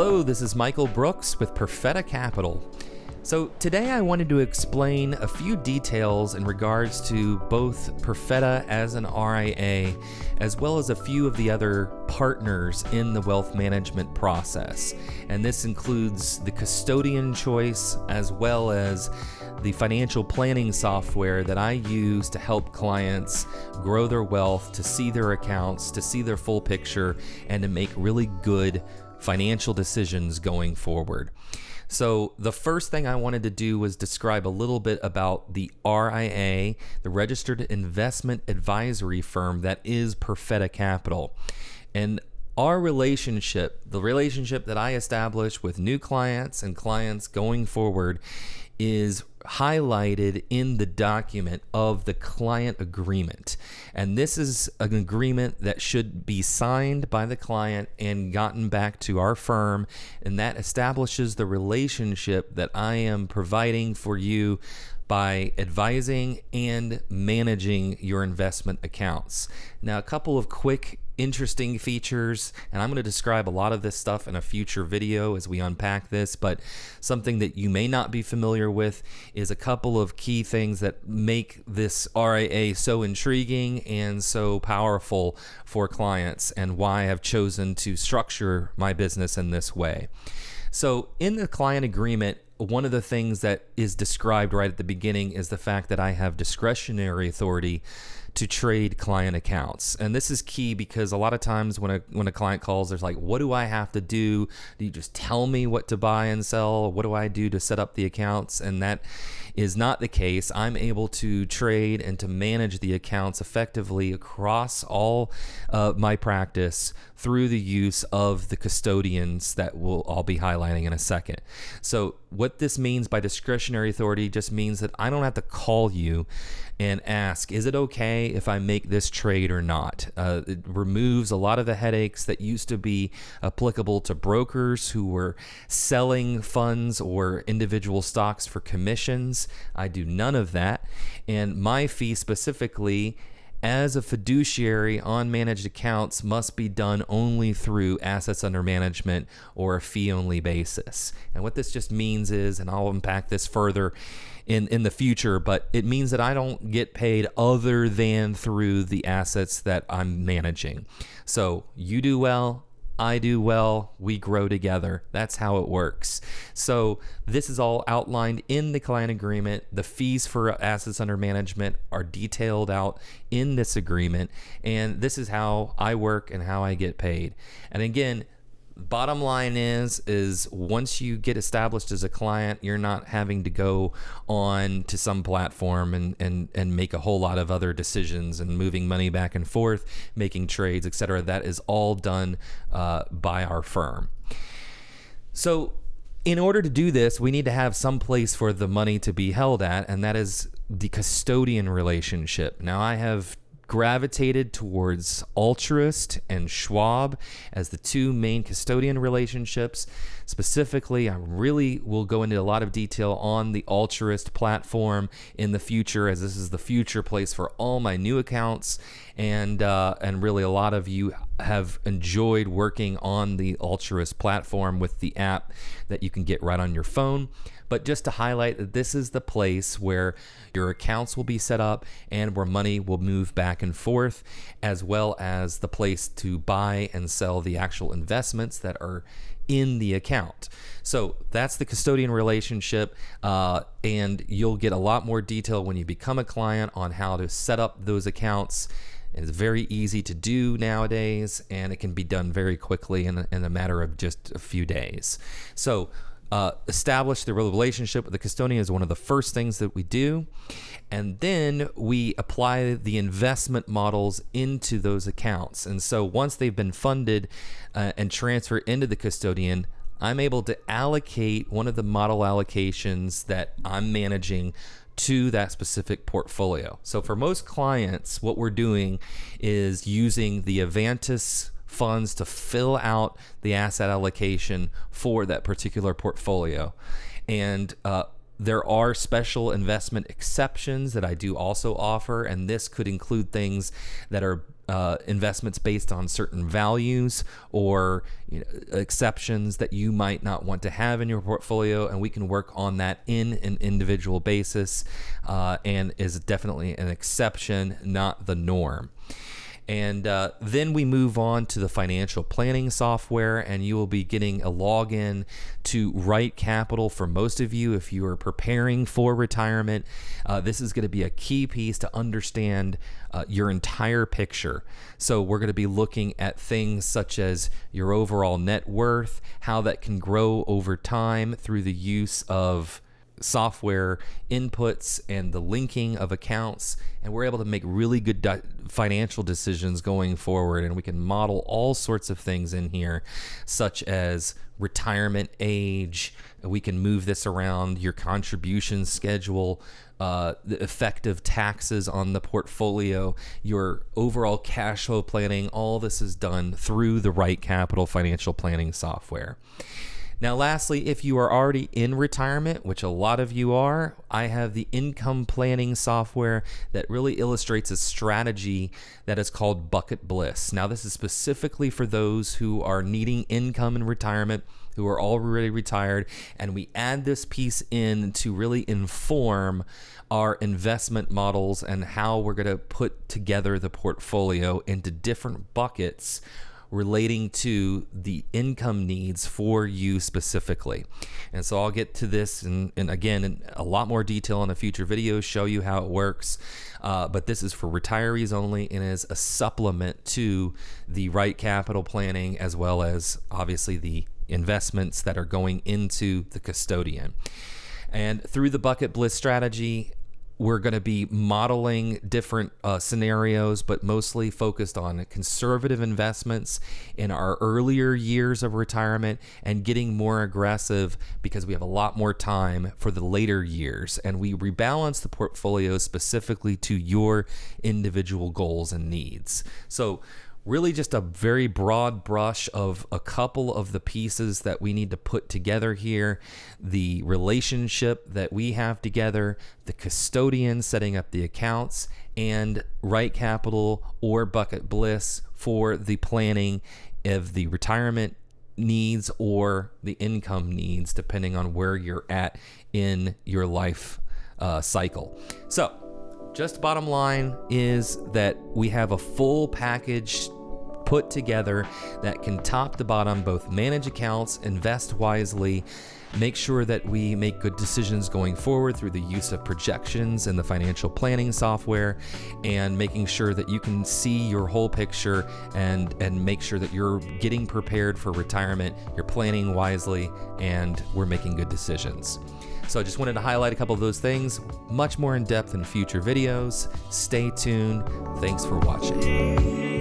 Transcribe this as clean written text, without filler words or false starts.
Hello, this is Michael Brooks with Perfetta Capital. So today I wanted to explain a few details in regards to both Perfetta as an RIA, as well as a few of the other partners in the wealth management process. And this includes the custodian choice, as well as the financial planning software that I use to help clients grow their wealth, to see their accounts, to see their full picture, and to make really good financial decisions going forward. So the first thing I wanted to do was describe a little bit about the RIA, the Registered Investment Advisory Firm that is Perfetta Capital. And our relationship, the relationship that I establish with new clients and clients going forward, is highlighted in the document of the client agreement. And this is an agreement that should be signed by the client and gotten back to our firm, and that establishes the relationship that I am providing for you by advising and managing your investment accounts. Now, a couple of quick interesting features, and I'm going to describe a lot of this stuff in a future video as we unpack this, but something that you may not be familiar with is a couple of key things that make this RIA so intriguing and so powerful for clients, and why I've chosen to structure my business in this way. So in the client agreement, one of the things that is described right at the beginning is the fact that I have discretionary authority to trade client accounts. And this is key because a lot of times when a client calls, there's like, what do I have to do? Do you just tell me what to buy and sell? What do I do to set up the accounts? And that is not the case. I'm able to trade and to manage the accounts effectively across all my practice through the use of the custodians that I'll be highlighting in a second. So what this means by discretionary authority just means that I don't have to call you and ask, is it okay if I make this trade or not? It removes a lot of the headaches that used to be applicable to brokers who were selling funds or individual stocks for commissions. I do none of that. And my fee specifically, as a fiduciary on managed accounts, must be done only through assets under management or a fee-only basis. And what this just means is, and I'll unpack this further in the future, but it means that I don't get paid other than through the assets that I'm managing. So you do well, I do well, we grow together. That's how it works. So this is all outlined in the client agreement. The fees for assets under management are detailed out in this agreement, and this is how I work and how I get paid. And again, bottom line is once you get established as a client, you're not having to go on to some platform and make a whole lot of other decisions and moving money back and forth, making trades, etc. That is all done by our firm. So in order to do this, we need to have some place for the money to be held at, and that is the custodian relationship. Now, I have gravitated towards Altruist and Schwab as the two main custodian relationships. Specifically, I really will go into a lot of detail on the Altruist platform in the future, as this is the future place for all my new accounts, and really a lot of you have enjoyed working on the Altruist platform with the app that you can get right on your phone. But just to highlight that this is the place where your accounts will be set up and where money will move back and forth, as well as the place to buy and sell the actual investments that are in the account. So that's the custodian relationship, and you'll get a lot more detail when you become a client on how to set up those accounts. It's very easy to do nowadays, and it can be done very quickly in a matter of just a few days. So establish the relationship with the custodian is one of the first things that we do, and then we apply the investment models into those accounts. And so once they've been funded and transferred into the custodian, I'm able to allocate one of the model allocations that I'm managing to that specific portfolio. So for most clients, what we're doing is using the Avantis funds to fill out the asset allocation for that particular portfolio. And There are special investment exceptions that I do also offer, and this could include things that are investments based on certain values, or exceptions that you might not want to have in your portfolio, and we can work on that in an individual basis, and is definitely an exception, not the norm. And then we move on to the financial planning software, and you will be getting a login to Right Capital. For most of you, if you are preparing for retirement, this is going to be a key piece to understand your entire picture. So we're going to be looking at things such as your overall net worth, how that can grow over time through the use of software inputs and the linking of accounts, and we're able to make really good financial decisions going forward. And we can model all sorts of things in here, such as retirement age. We can move this around, your contribution schedule, the effective taxes on the portfolio, your overall cash flow planning. All this is done through the Right Capital financial planning software. Now, lastly, if you are already in retirement, which a lot of you are, I have the income planning software that really illustrates a strategy that is called Bucket Bliss. Now, this is specifically for those who are needing income in retirement, who are already retired, and we add this piece in to really inform our investment models and how we're going to put together the portfolio into different buckets relating to the income needs for you specifically. And so I'll get to this and again in a lot more detail in a future video, show you how it works. But this is for retirees only and is a supplement to the Right Capital planning, as well as obviously the investments that are going into the custodian. And through the Bucket Bliss strategy, we're going to be modeling different scenarios, but mostly focused on conservative investments in our earlier years of retirement, and getting more aggressive because we have a lot more time for the later years. And we rebalance the portfolio specifically to your individual goals and needs. So really just a very broad brush of a couple of the pieces that we need to put together here: the relationship that we have together, the custodian setting up the accounts, and Right Capital or Bucket Bliss for the planning of the retirement needs or the income needs, depending on where you're at in your life cycle. So just bottom line is that we have a full package put together that can top to bottom both manage accounts, invest wisely, make sure that we make good decisions going forward through the use of projections and the financial planning software, and making sure that you can see your whole picture and make sure that you're getting prepared for retirement, you're planning wisely, and we're making good decisions. So I just wanted to highlight a couple of those things, much more in depth in future videos. Stay tuned. Thanks for watching.